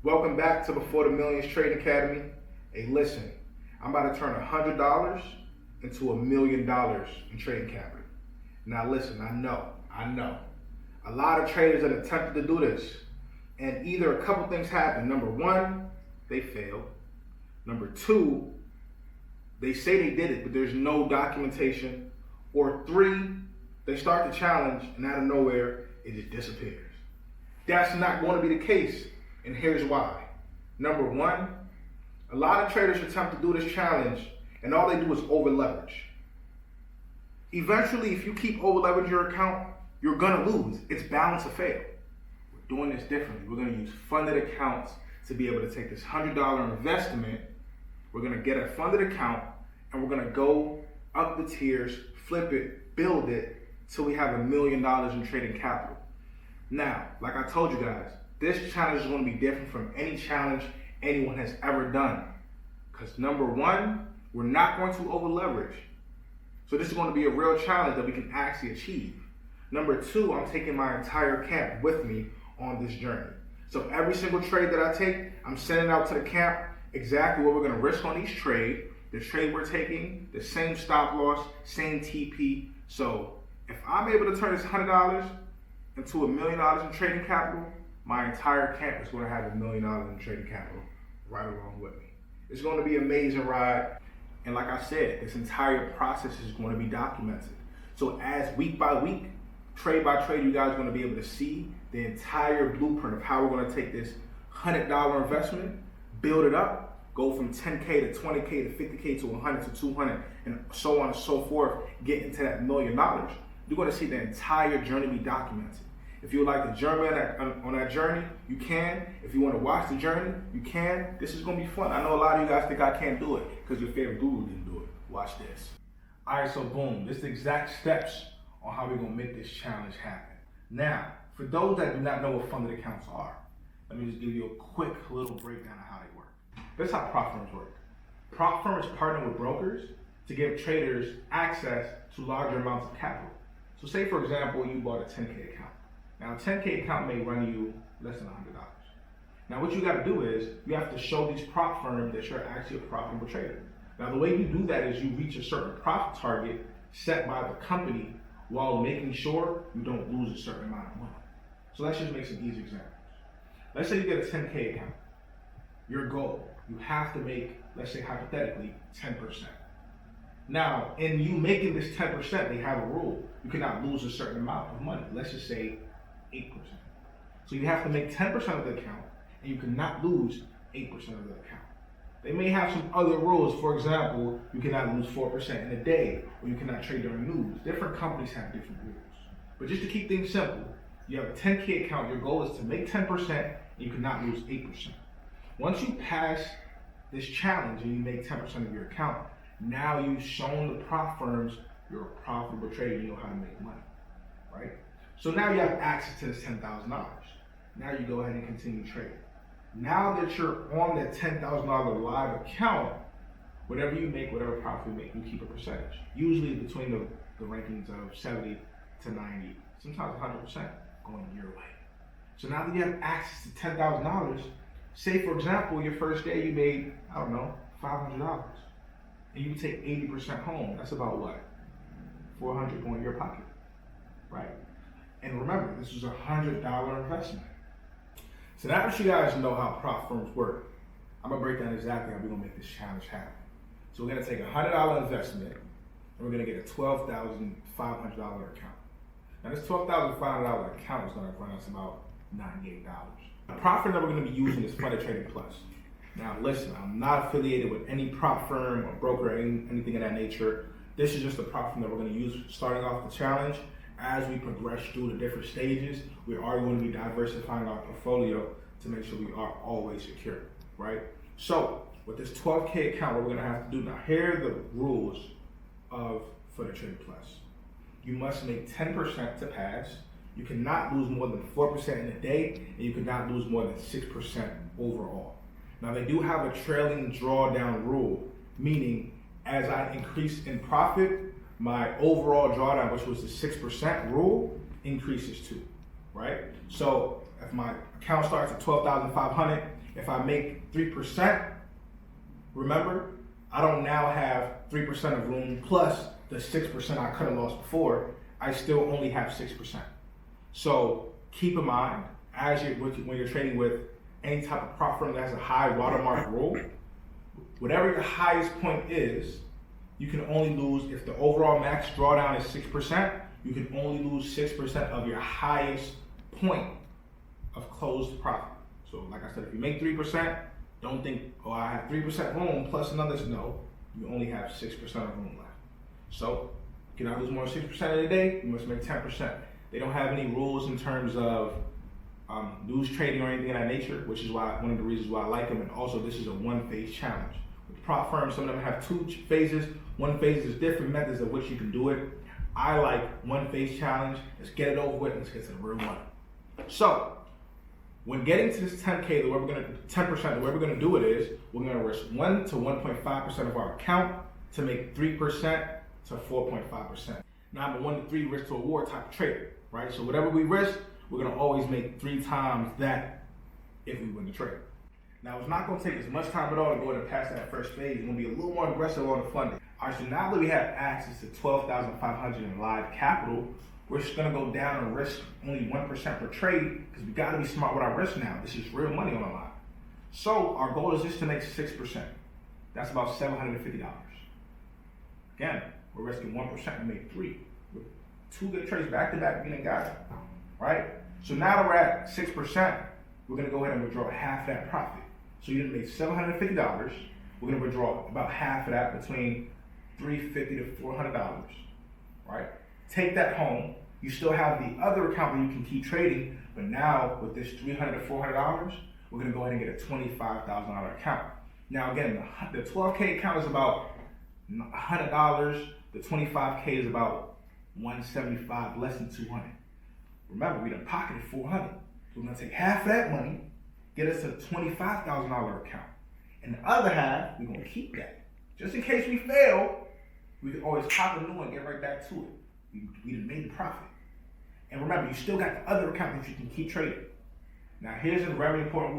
Welcome back to Before the Millions Trading Academy. Hey, listen, I'm about to turn $100 into $1 million in trading capital. Now listen, I know. A lot of traders have attempted to do this, and either a couple things happen. Number one, they fail. Number two, they say they did it, but there's no documentation. Or three, they start the challenge, and out of nowhere, it just disappears. That's not going to be the case, and here's why. Number one, a lot of traders attempt to do this challenge, and all they do is over leverage. Eventually, if you keep over leveraging your account, you're gonna lose. It's bound to fail. We're doing this differently. We're gonna use funded accounts to be able to take this $100 investment. We're gonna get a funded account, and we're gonna go up the tiers, flip it, build it, till we have $1 million in trading capital. Now, like I told you guys, this challenge is going to be different from any challenge anyone has ever done. Because number one, we're not going to over leverage. So this is going to be a real challenge that we can actually achieve. Number two, I'm taking my entire camp with me on this journey. So every single trade that I take, I'm sending out to the camp exactly what we're going to risk on each trade, the trade we're taking, the same stop loss, same TP. So if I'm able to turn this $100 into $1 million in trading capital, my entire camp is going to have $1 million in trading capital right along with me. It's going to be an amazing ride. And like I said, this entire process is going to be documented. So as week by week, trade by trade, you guys are going to be able to see the entire blueprint of how we're going to take this $100 investment, build it up, go from 10K to 20K to 50K to 100 to 200, and so on and so forth, get into that $1 million. You're going to see the entire journey be documented. If you would like to journey on that journey, you can. If you want to watch the journey, you can. This is going to be fun. I know a lot of you guys think I can't do it because your favorite guru didn't do it. Watch this. All right, so boom. This is the exact steps on how we're going to make this challenge happen. Now, for those that do not know what funded accounts are, let me just give you a quick little breakdown of how they work. This is how prop firms work. Prop firms partner with brokers to give traders access to larger amounts of capital. So say, for example, you bought a 10K account. Now, a 10K account may run you less than $100. Now, what you got to do is you have to show these prop firms that you're actually a profitable trader. Now, the way you do that is you reach a certain profit target set by the company while making sure you don't lose a certain amount of money. So let's just make some easy examples. Let's say you get a 10K account. Your goal, you have to make, let's say hypothetically, 10%. Now, in you making this 10%, they have a rule. You cannot lose a certain amount of money. Let's just say 8%. So you have to make 10% of the account, and you cannot lose 8% of the account. They may have some other rules. For example, you cannot lose 4% in a day, or you cannot trade during news. Different companies have different rules. But just to keep things simple, you have a 10K account, your goal is to make 10%, and you cannot lose 8%. Once you pass this challenge and you make 10% of your account, now you've shown the prop firms you're a profitable trader, you know how to make money, right? So now you have access to this $10,000. Now you go ahead and continue trading. Now that you're on that $10,000 live account, whatever you make, whatever profit you make, you keep a percentage. Usually between the rankings of 70 to 90, sometimes 100% going your way. So now that you have access to $10,000, say for example, your first day you made, I don't know, $500. And you take 80% home, that's about what? $400 going in your pocket, right? And remember, this was a $100 investment. So now that you guys know how prop firms work, I'm gonna break down exactly how we're gonna make this challenge happen. So we're gonna take a $100 investment, and we're gonna get a $12,500 account. Now this $12,500 account is gonna run us about $98. The prop firm that we're gonna be using is Funded Trading Plus. Now listen, I'm not affiliated with any prop firm or broker or anything of that nature. This is just the prop firm that we're going to use starting off the challenge. As we progress through the different stages, we are going to be diversifying our portfolio to make sure we are always secure, right? So with this 12K account, what we're going to have to do now, here are the rules of Funded Trading Plus. You must make 10% to pass. You cannot lose more than 4% in a day, and you cannot lose more than 6% overall. Now they do have a trailing drawdown rule, meaning as I increase in profit, my overall drawdown, which was the 6% rule, increases too, right? So if my account starts at 12,500, if I make 3%, remember, I don't now have 3% of room plus the 6% I could have lost before. I still only have 6%. So keep in mind, when you're trading with any type of prop firm that has a high watermark rule, whatever your highest point is, you can only lose, if the overall max drawdown is 6%, you can only lose 6% of your highest point of closed profit. So like I said, if you make 3%, don't think, oh, I have 3% room plus another. No, you only have 6% of room left. So, can I lose more than 6% in a day? You must make 10%. They don't have any rules in terms of news trading or anything of that nature, which is why one of the reasons why I like them. And also, this is a one-phase challenge. With prop firms, some of them have 2 phases. One phase is different methods of which you can do it. I like one-phase challenge. Let's get it over with. Let's get to the real money. So, when getting to this 10K, the way we're going to 10%, the way we're going to do it is we're going to risk 1 to 1.5% of our account to make 3% to 4.5%. Now I'm a 1 to 3 risk to reward type of trader, right? So whatever we risk, we're going to always make 3 times that if we win the trade. Now it's not going to take as much time at all to go ahead and pass that first phase. We're going to be a little more aggressive on the funding. All right, so now that we have access to 12,500 in live capital, we're just going to go down and risk only 1% per trade because we got to be smart with our risk now. This is real money on the line. So our goal is just to make 6%. That's about $750. Again, we're risking 1% to make 3. With 2 good trades back to back, we didn't got it, right? So now that we're at 6%, we're going to go ahead and withdraw half that profit. So you didn't make $750. We're going to withdraw about half of that, between $350 to $400, right? Take that home. You still have the other account that you can keep trading, but now with this $300 to $400, we're going to go ahead and get a $25,000 account. Now again, the 12K account is about $100. The 25K is about $175, less than $200. Remember, we done pocketed $400. So we're going to take half of that money, get us a $25,000 account. And the other half, we're going to keep that. Just in case we fail, we can always pop a new one and get right back to it. We done made the profit. And remember, you still got the other account that you can keep trading. Now, here's a very important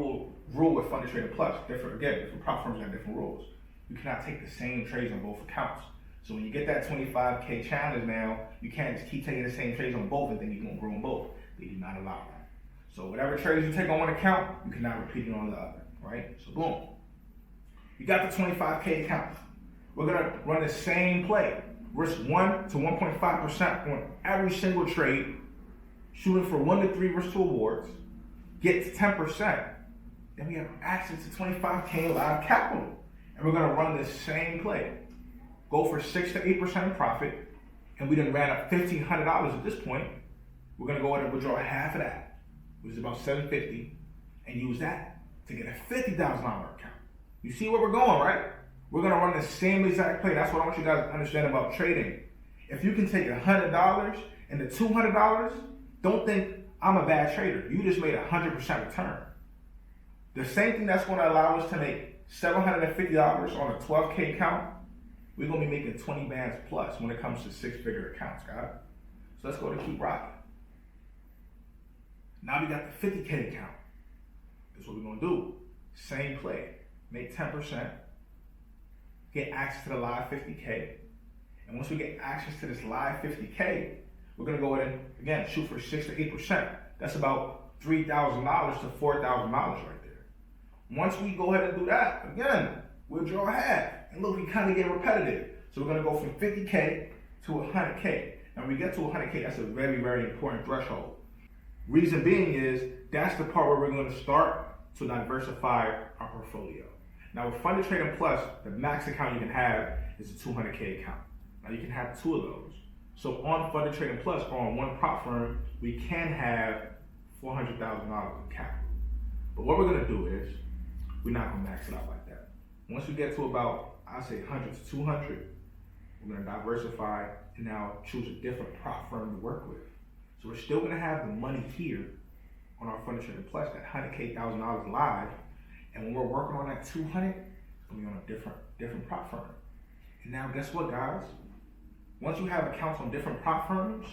rule with Funded Trader Plus. Different prop firms have different rules. You cannot take the same trades on both accounts. So when you get that 25K challenge now, you can't just keep taking the same trades on both and think you're going to grow on both. They do not allow that. So whatever trades you take on one account, you cannot repeat it on the other, right? So boom. You got the 25K account. We're going to run the same play. Risk 1 to 1.5% on every single trade, shooting for 1 to 3 risk to rewards, get to 10%, then we have access to 25K live capital. And we're going to run this same play. Go for 6 to 8% in profit, and we done ran up $1,500 at this point. We're going to go ahead and withdraw half of that, which is about $750, and use that to get a $50,000 account. You see where we're going, right? We're going to run the same exact play. That's what I want you guys to understand about trading. If you can take $100 and the $200, don't think I'm a bad trader. You just made a 100% return. The same thing that's going to allow us to make $750 on a 12K account, we're going to be making 20 bands plus when it comes to 6-figure accounts, guys. So let's go to keep rocking. Now we got the 50K account. That's what we're going to do. Same play. Make 10%. Get access to the live 50K. And once we get access to this live 50K, we're going to go ahead and, again, shoot for 6 to 8%. That's about $3,000 to $4,000 right there. Once we go ahead and do that, again, we'll draw half. And look, we kind of get repetitive. So we're going to go from 50K to 100K. Now, when we get to 100K, that's a very, very important threshold. Reason being is that's the part where we're going to start to diversify our portfolio. Now, with Funded Trading Plus, the max account you can have is a 200K account. Now, you can have 2 of those. So on Funded Trading Plus, or on one prop firm, we can have $400,000 in capital. But what we're going to do is, we're not going to max it out like that. Once we get to about, I'd say 100 to 200, we're going to diversify and now choose a different prop firm to work with. So we're still going to have the money here on our Funded Trading Plus, that $100,000 live. And when we're working on that 200, it's going to be on a different prop firm. And now guess what, guys? Once you have accounts on different prop firms,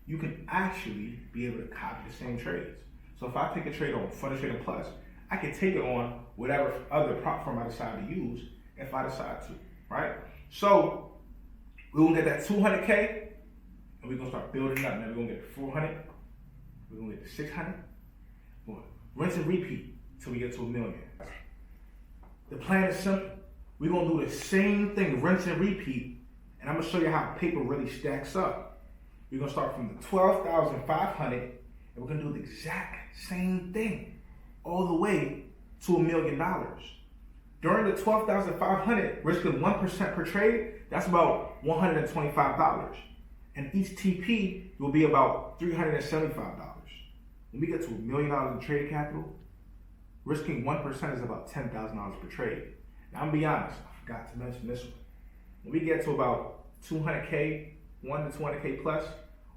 you can actually be able to copy the same trades. So if I take a trade on Fund Trading Plus, I can take it on whatever other prop firm I decide to use if I decide to, right? So we're gonna get that 200K and we're gonna start building up. Now we're gonna get 400, we're gonna get to 600, we're gonna rinse and repeat till we get to $1 million. The plan is simple. We're gonna do the same thing, rinse and repeat, and I'm gonna show you how paper really stacks up. We're gonna start from the 12,500 and we're gonna do the exact same thing all the way to $1 million. During the 12,500, risking 1% per trade, that's about $125. And each TP will be about $375. When we get to $1 million in trade capital, risking 1% is about $10,000 per trade. Now I'm gonna be honest, I forgot to mention this one. When we get to about 200K, 1 to 200K plus,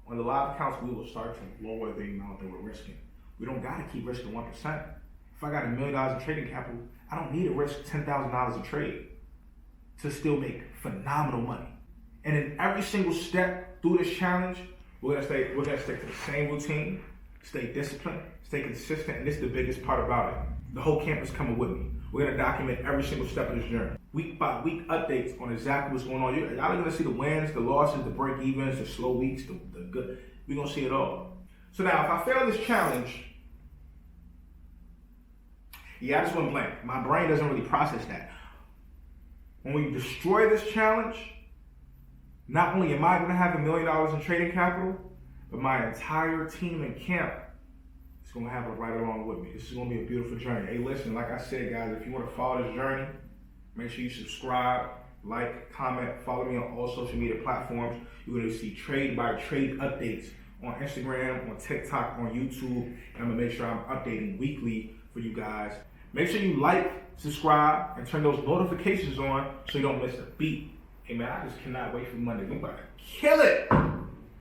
on the live accounts, we will start to lower the amount that we're risking. We don't gotta keep risking 1%. If I got $1 million in trading capital, I don't need to risk $10,000 a trade to still make phenomenal money. And in every single step through this challenge, we're gonna stick to the same routine, stay disciplined, stay consistent, and this is the biggest part about it. The whole camp is coming with me. We're gonna document every single step of this journey. Week by week updates on exactly what's going on. Y'all are gonna see the wins, the losses, the break evens, the slow weeks, the good. We're gonna see it all. So now, if I fail this challenge, I just went blank. My brain doesn't really process that. When we destroy this challenge, not only am I gonna have $1 million in trading capital, but my entire team and camp is gonna have it right along with me. This is gonna be a beautiful journey. Hey, listen, like I said, guys, if you wanna follow this journey, make sure you subscribe, like, comment, follow me on all social media platforms. You're gonna see trade by trade updates on Instagram, on TikTok, on YouTube, and I'm gonna make sure I'm updating weekly for you guys. Make sure you like, subscribe, and turn those notifications on so you don't miss a beat. Hey man, I just cannot wait for Monday. We're about to kill it!